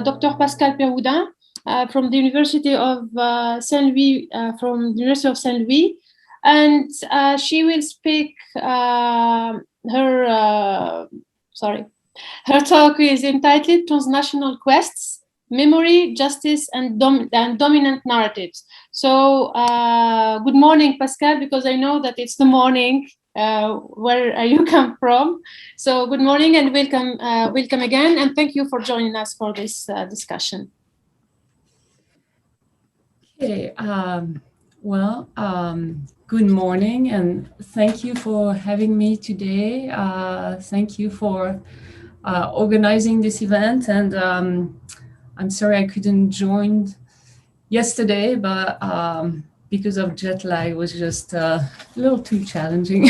Dr. Pascale Perraudin from the University of Saint-Louis, and she will speak her talk is entitled Transnational Quests, Memory, Justice, and Dominant Narratives. So good morning, Pascale, because I know that it's the morning where you come from. So good morning and welcome again, and thank you for joining us for this discussion. Okay, good morning, and thank you for having me today. Thank you for organizing this event, and I'm sorry I couldn't join yesterday, but because of jet lag, it was just a little too challenging.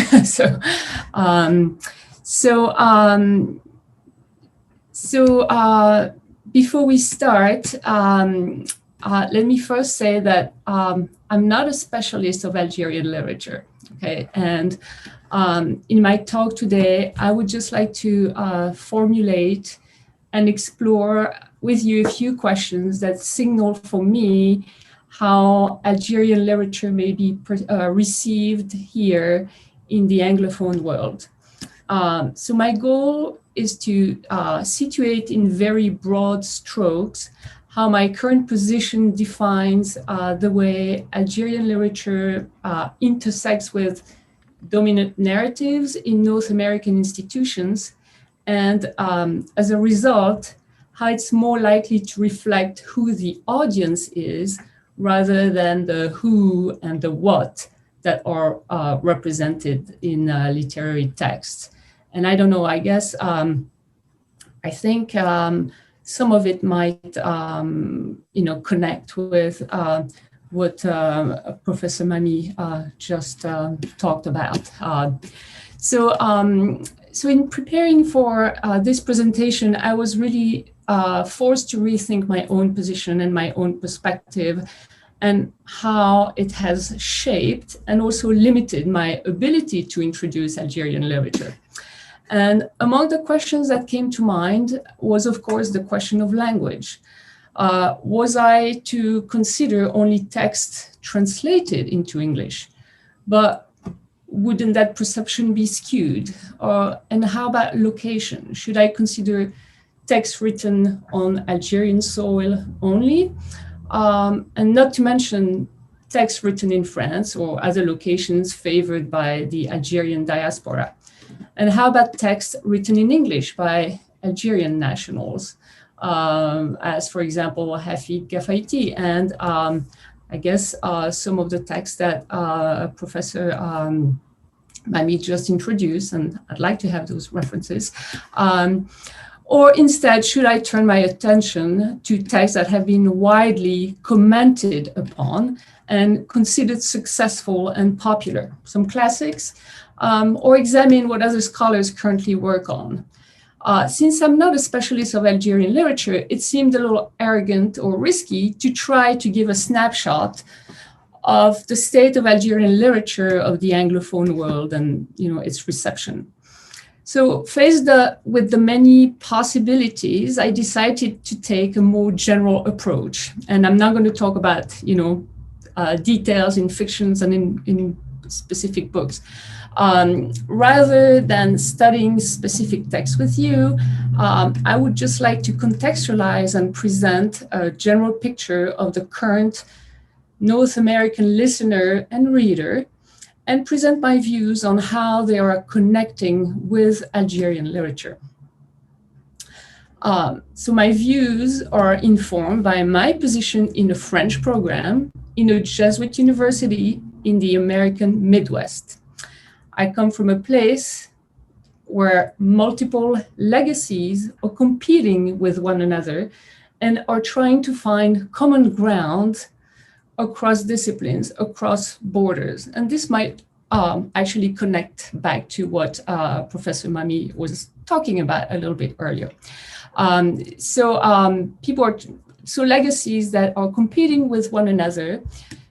Before we start, let me first say that I'm not a specialist of Algerian literature, okay? And in my talk today, I would just like to formulate and explore with you a few questions that signal for me how Algerian literature may be received here in the Anglophone world. So my goal is to situate in very broad strokes how my current position defines the way Algerian literature intersects with dominant narratives in North American institutions, and as a result, how it's more likely to reflect who the audience is rather than the who and the what that are represented in literary texts. And I don't know, I guess, I think some of it might, connect with what Professor Mami just talked about. So in preparing for this presentation, I was really forced to rethink my own position and my own perspective and how it has shaped and also limited my ability to introduce Algerian literature. And among the questions that came to mind was, of course, the question of language. Was I to consider only text translated into English? But wouldn't that perception be skewed? And how about location? Should I consider text written on Algerian soil only? And not to mention text written in France or other locations favored by the Algerian diaspora. And how about text written in English by Algerian nationals, as for example, Hafid, GAFAITI, and I guess some of the texts that Professor Mami just introduced, and I'd like to have those references. Or instead, should I turn my attention to texts that have been widely commented upon and considered successful and popular, some classics, or examine what other scholars currently work on? Since I'm not a specialist of Algerian literature, it seemed a little arrogant or risky to try to give a snapshot of the state of Algerian literature of the Anglophone world and its reception. So faced with the many possibilities, I decided to take a more general approach. And I'm not going to talk about details in fictions and in specific books. Rather than studying specific texts with you, I would just like to contextualize and present a general picture of the current North American listener and reader, and present my views on how they are connecting with Algerian literature. So my views are informed by my position in a French program in a Jesuit university in the American Midwest. I come from a place where multiple legacies are competing with one another and are trying to find common ground across disciplines, across borders. And this might actually connect back to what Professor Mami was talking about a little bit earlier. So legacies that are competing with one another,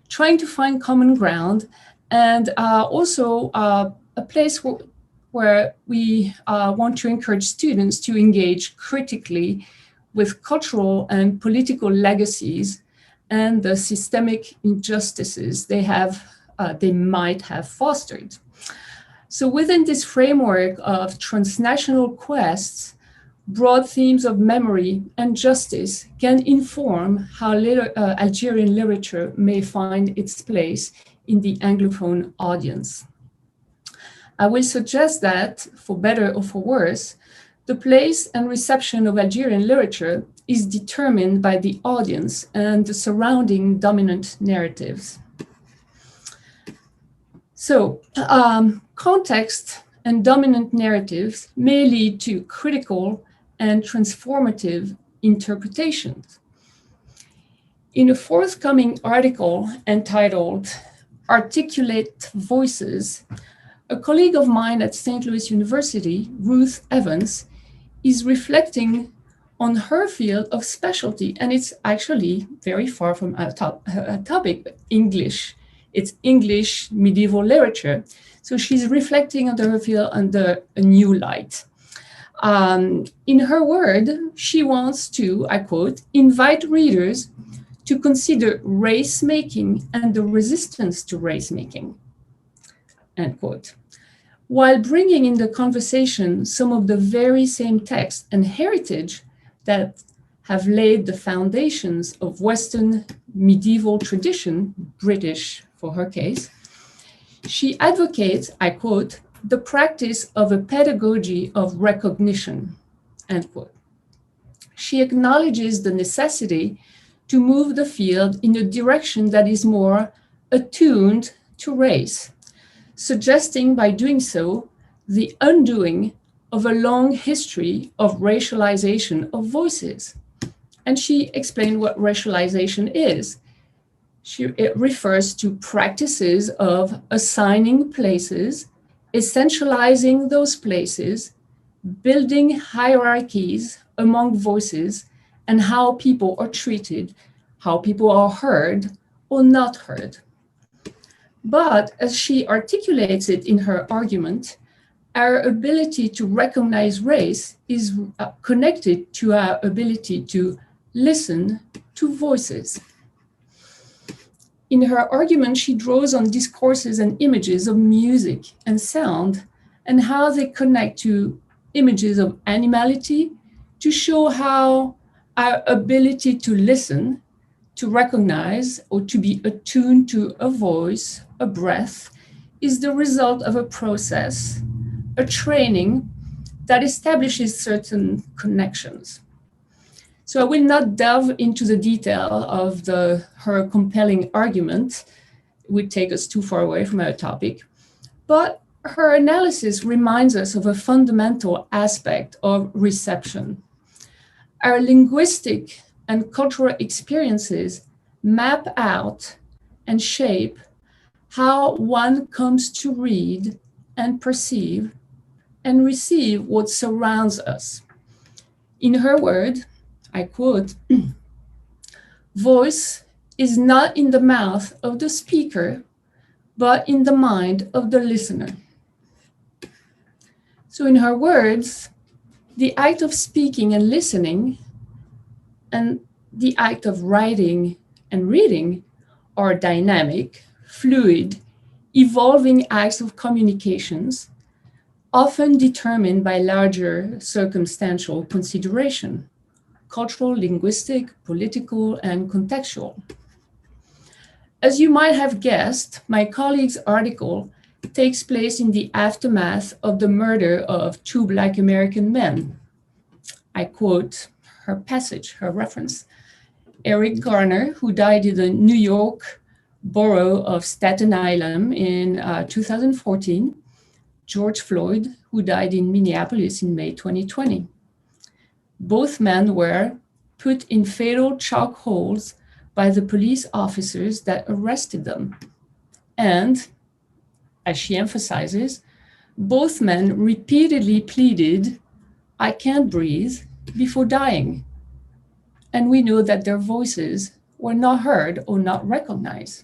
trying to find common ground, and also a place where we want to encourage students to engage critically with cultural and political legacies and the systemic injustices they might have fostered. So within this framework of transnational quests, broad themes of memory and justice can inform how Algerian literature may find its place in the Anglophone audience. I will suggest that, for better or for worse, the place and reception of Algerian literature is determined by the audience and the surrounding dominant narratives. So, context and dominant narratives may lead to critical and transformative interpretations. In a forthcoming article entitled Articulate Voices, a colleague of mine at St. Louis University, Ruth Evans, is reflecting on her field of specialty, and it's actually very far from our topic, English. It's English medieval literature. So she's reflecting on her field under a new light. In her word, she wants to, I quote, invite readers to consider race making and the resistance to race making, end quote, while bringing in the conversation some of the very same text and heritage that have laid the foundations of Western medieval tradition, British for her case. She advocates, I quote, the practice of a pedagogy of recognition, end quote. She acknowledges the necessity to move the field in a direction that is more attuned to race, suggesting by doing so the undoing of a long history of racialization of voices. And she explained what racialization is. It refers to practices of assigning places, essentializing those places, building hierarchies among voices, and how people are treated, how people are heard or not heard. But as she articulates it in her argument, our ability to recognize race is connected to our ability to listen to voices. In her argument, she draws on discourses and images of music and sound and how they connect to images of animality to show how our ability to listen, to recognize, or to be attuned to a voice, a breath, is the result of a process, a training that establishes certain connections. So I will not delve into the detail of her compelling argument. It would take us too far away from our topic. But her analysis reminds us of a fundamental aspect of reception. Our linguistic and cultural experiences map out and shape how one comes to read and perceive and receive what surrounds us. In her word, I quote, voice is not in the mouth of the speaker, but in the mind of the listener. So in her words, the act of speaking and listening and the act of writing and reading are dynamic, fluid, evolving acts of communications, often determined by larger circumstantial consideration, cultural, linguistic, political, and contextual. As you might have guessed, my colleague's article takes place in the aftermath of the murder of 2 Black American men. I quote her passage, her reference. Eric Garner, who died in the New York borough of Staten Island in 2014, George Floyd, who died in Minneapolis in May 2020. Both men were put in fatal chalk holes by the police officers that arrested them. And, as she emphasizes, both men repeatedly pleaded, "I can't breathe," before dying. And we know that their voices were not heard or not recognized.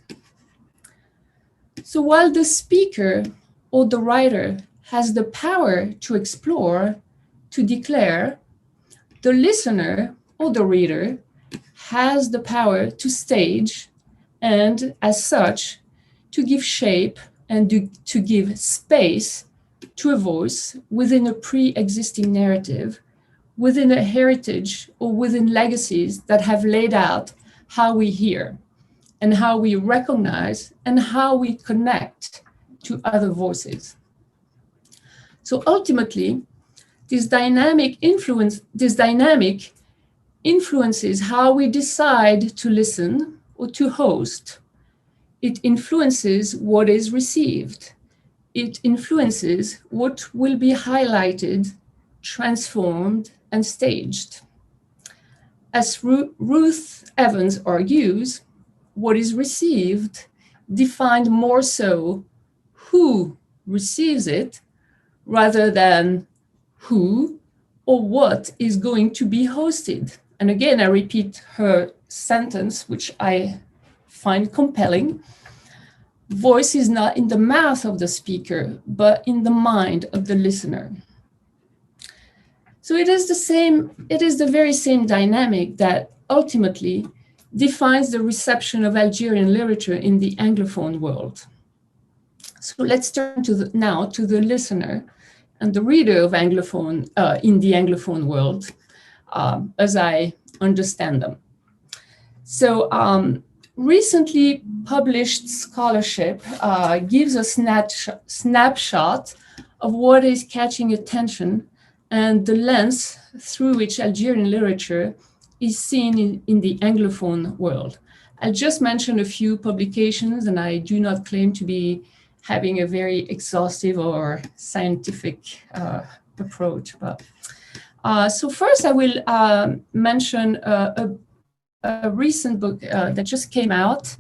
So while the speaker or the writer has the power to explore, to declare, the listener or the reader has the power to stage and, as such, to give shape and to give space to a voice within a pre-existing narrative, within a heritage or within legacies that have laid out how we hear and how we recognize and how we connect to other voices. So ultimately, this dynamic influences how we decide to listen or to host. It influences what is received. It influences what will be highlighted, transformed, and staged. As Ruth Evans argues, what is received defined more so who receives it rather than who or what is going to be hosted. And again, I repeat her sentence, which I find compelling. Voice is not in the mouth of the speaker, but in the mind of the listener. So it is the very same dynamic that ultimately defines the reception of Algerian literature in the Anglophone world. So let's turn now to the listener and the reader of Anglophone in the Anglophone world, as I understand them. So recently published scholarship gives a snapshot of what is catching attention and the lens through which Algerian literature is seen in the Anglophone world. I'll just mention a few publications, and I do not claim to be having a very exhaustive or scientific approach. But, so first I will mention a recent book that just came out.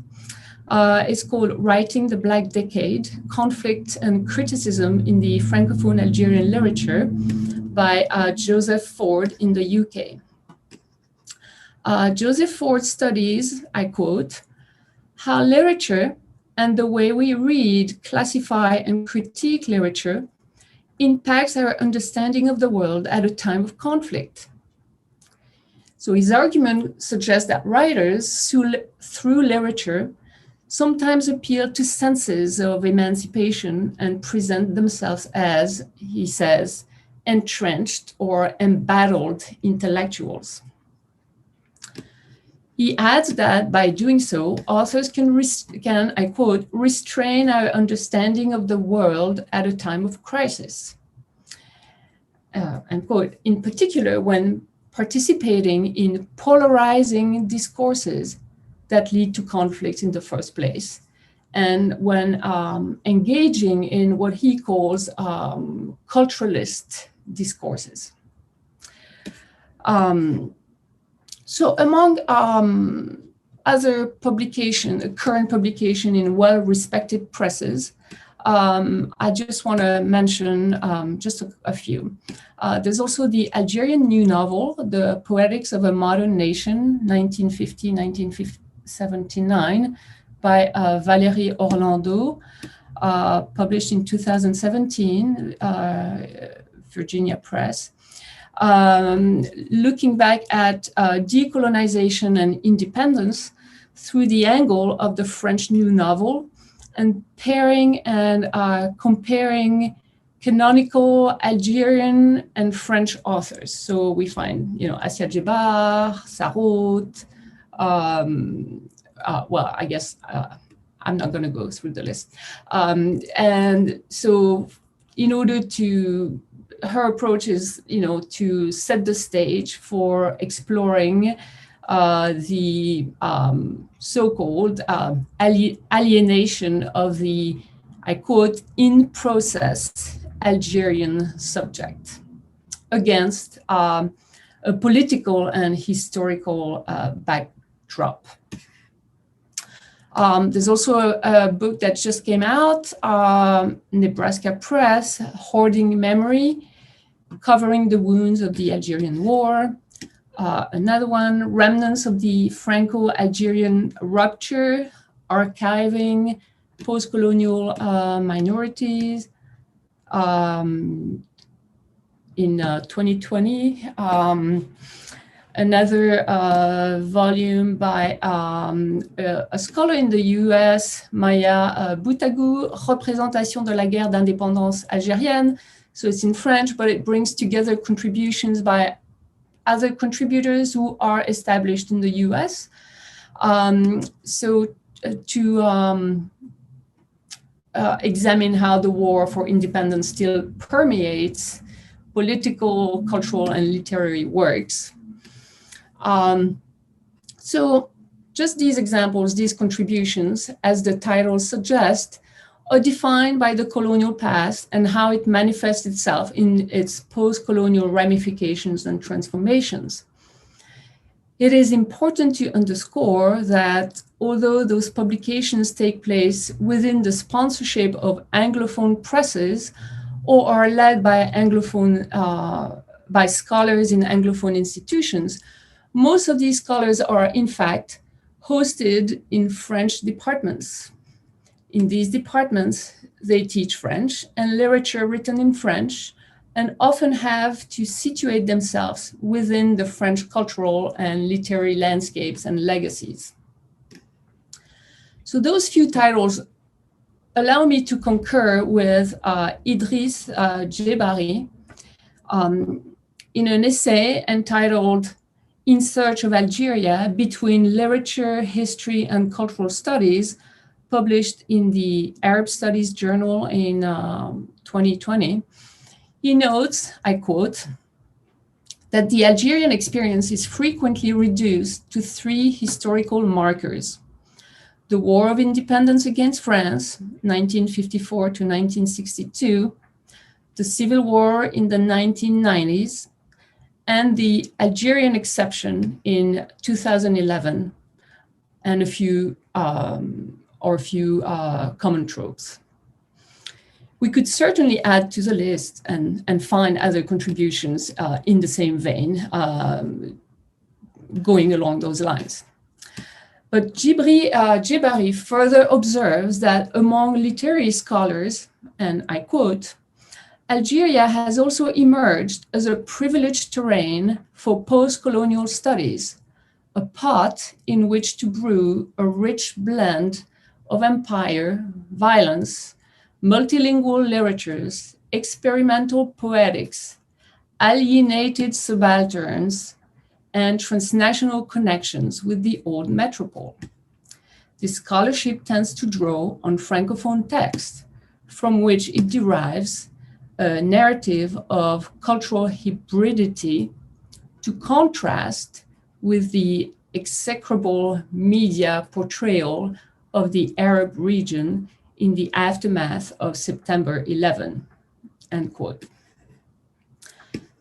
It's called Writing the Black Decade, Conflict and Criticism in the Francophone Algerian Literature by Joseph Ford in the UK. Joseph Ford studies, I quote, how literature and the way we read, classify, and critique literature impacts our understanding of the world at a time of conflict. So his argument suggests that writers, through literature, sometimes appeal to senses of emancipation and present themselves as, he says, entrenched or embattled intellectuals. He adds that by doing so, authors can, I quote, restrain our understanding of the world at a time of crisis. End quote. In particular, when participating in polarizing discourses that lead to conflict in the first place, and when engaging in what he calls culturalist discourses. So among other publications, a current publication in well-respected presses, I just want to mention just a few. There's also the Algerian new novel, The Poetics of a Modern Nation, 1950-1979, by Valérie Orlando, published in 2017, Virginia Press. Looking back at decolonization and independence through the angle of the French new novel, and pairing and comparing canonical Algerian and French authors. So we find, Assia Djebar, Sarraute, well, I guess I'm not going to go through the list. And so in order to, her approach is, to set the stage for exploring the so-called alienation of the, I quote, in-process Algerian subject against a political and historical backdrop. There's also a book that just came out, Nebraska Press, Hoarding Memory, Covering the Wounds of the Algerian War. Another one, Remnants of the Franco-Algerian Rupture, Archiving Post-Colonial Minorities, in 2020. another volume by a scholar in the US, Maya Boutagou, Représentation de la guerre d'indépendance algérienne. So it's in French, but it brings together contributions by other contributors who are established in the US. To examine how the war for independence still permeates political, cultural, and literary works. So just these examples, these contributions, as the title suggests, are defined by the colonial past and how it manifests itself in its post-colonial ramifications and transformations. It is important to underscore that although those publications take place within the sponsorship of Anglophone presses or are led by Anglophone, by scholars in Anglophone institutions, most of these scholars are in fact hosted in French departments. In these departments, they teach French and literature written in French, and often have to situate themselves within the French cultural and literary landscapes and legacies. So those few titles allow me to concur with Idriss Djebari in an essay entitled In Search of Algeria Between Literature, History, and Cultural Studies, published in the Arab Studies Journal in 2020. He notes, I quote, that the Algerian experience is frequently reduced to three historical markers: the War of Independence against France, 1954 to 1962, the Civil War in the 1990s, and the Algerian exception in 2011, and a few common tropes. We could certainly add to the list and find other contributions in the same vein, going along those lines. But Djebari further observes that among literary scholars, and I quote, Algeria has also emerged as a privileged terrain for post-colonial studies, a pot in which to brew a rich blend of empire, violence, multilingual literatures, experimental poetics, alienated subalterns, and transnational connections with the old metropole. This scholarship tends to draw on Francophone texts, from which it derives a narrative of cultural hybridity to contrast with the execrable media portrayal of the Arab region in the aftermath of September 11, end quote.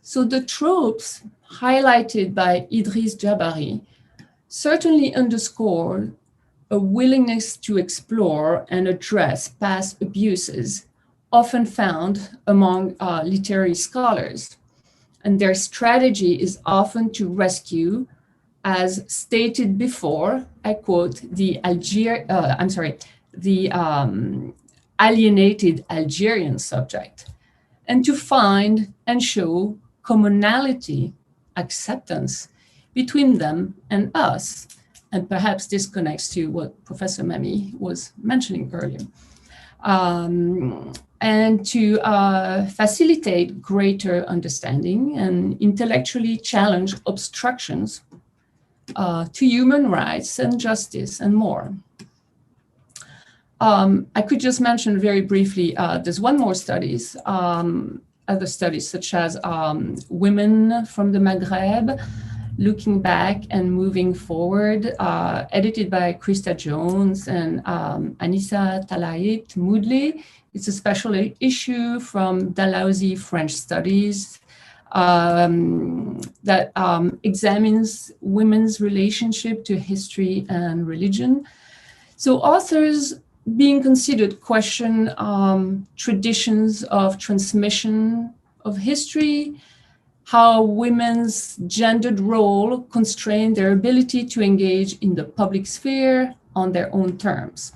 So the tropes highlighted by Idriss Djebari certainly underscore a willingness to explore and address past abuses often found among literary scholars. And their strategy is often to rescue, as stated before, I quote, the alienated Algerian subject, and to find and show commonality, acceptance between them and us. And perhaps this connects to what Professor Mami was mentioning earlier. And to facilitate greater understanding and intellectually challenge obstructions to human rights and justice and more. I could just mention very briefly, there's one more studies, other studies such as Women from the Maghreb, Looking Back and Moving Forward, edited by Krista Jones and Anissa Talayet Moodley. It's a special issue from Dalhousie French Studies that examines women's relationship to history and religion. So authors being considered question traditions of transmission of history, how women's gendered role constrain their ability to engage in the public sphere on their own terms.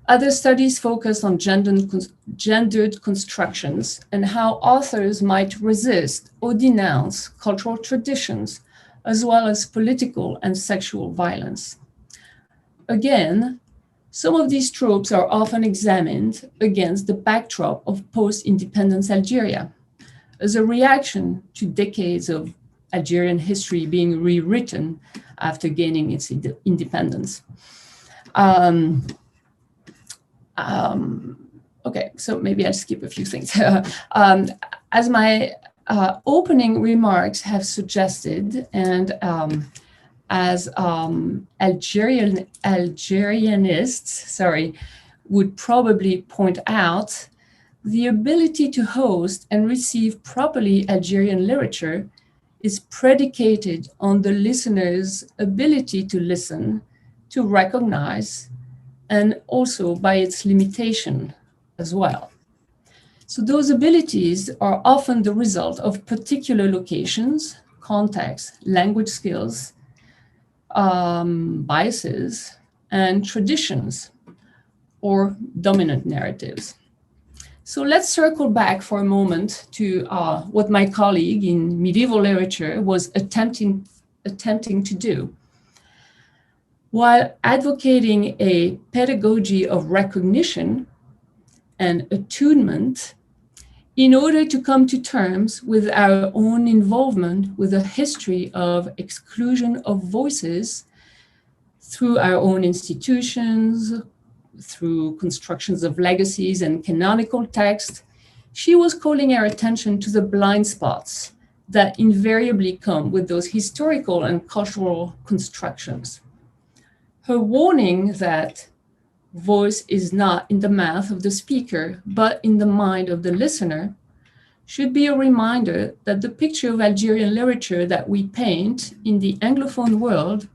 Other studies focus on gendered constructions and how authors might resist or denounce cultural traditions as well as political and sexual violence. Again, some of these tropes are often examined against the backdrop of post-independence Algeria as a reaction to decades of Algerian history being rewritten after gaining its independence. Okay, so maybe I'll skip a few things. As my opening remarks have suggested, and as Algerianists, would probably point out, the ability to host and receive properly Algerian literature is predicated on the listener's ability to listen, to recognize, and also by its limitation as well. So those abilities are often the result of particular locations, contexts, language skills, biases, and traditions, or dominant narratives. So let's circle back for a moment to what my colleague in medieval literature was attempting to do. While advocating a pedagogy of recognition and attunement in order to come to terms with our own involvement with a history of exclusion of voices through our own institutions, through constructions of legacies and canonical text, she was calling our attention to the blind spots that invariably come with those historical and cultural constructions. Her warning that voice is not in the mouth of the speaker, but in the mind of the listener, should be a reminder that the picture of Algerian literature that we paint in the Anglophone world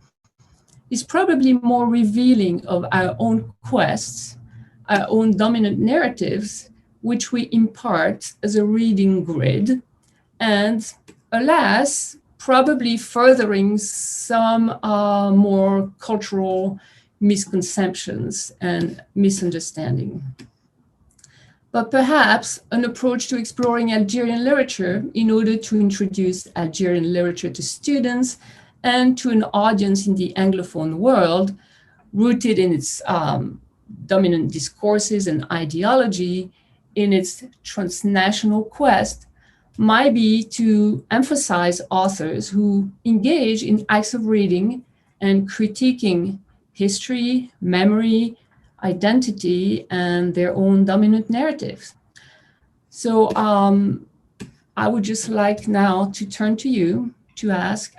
is probably more revealing of our own quests, our own dominant narratives, which we impart as a reading grid, and alas, probably furthering some more cultural misconceptions and misunderstanding. But perhaps an approach to exploring Algerian literature in order to introduce Algerian literature to students and to an audience in the Anglophone world, rooted in its dominant discourses and ideology, in its transnational quest, might be to emphasize authors who engage in acts of reading and critiquing history, memory, identity, and their own dominant narratives. So I would just like now to turn to you to ask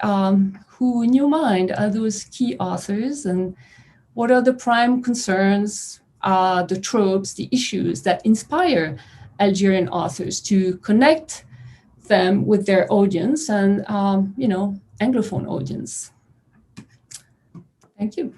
who in your mind are those key authors, and what are the prime concerns, the tropes, the issues that inspire Algerian authors to connect them with their audience and, Anglophone audience. Thank you.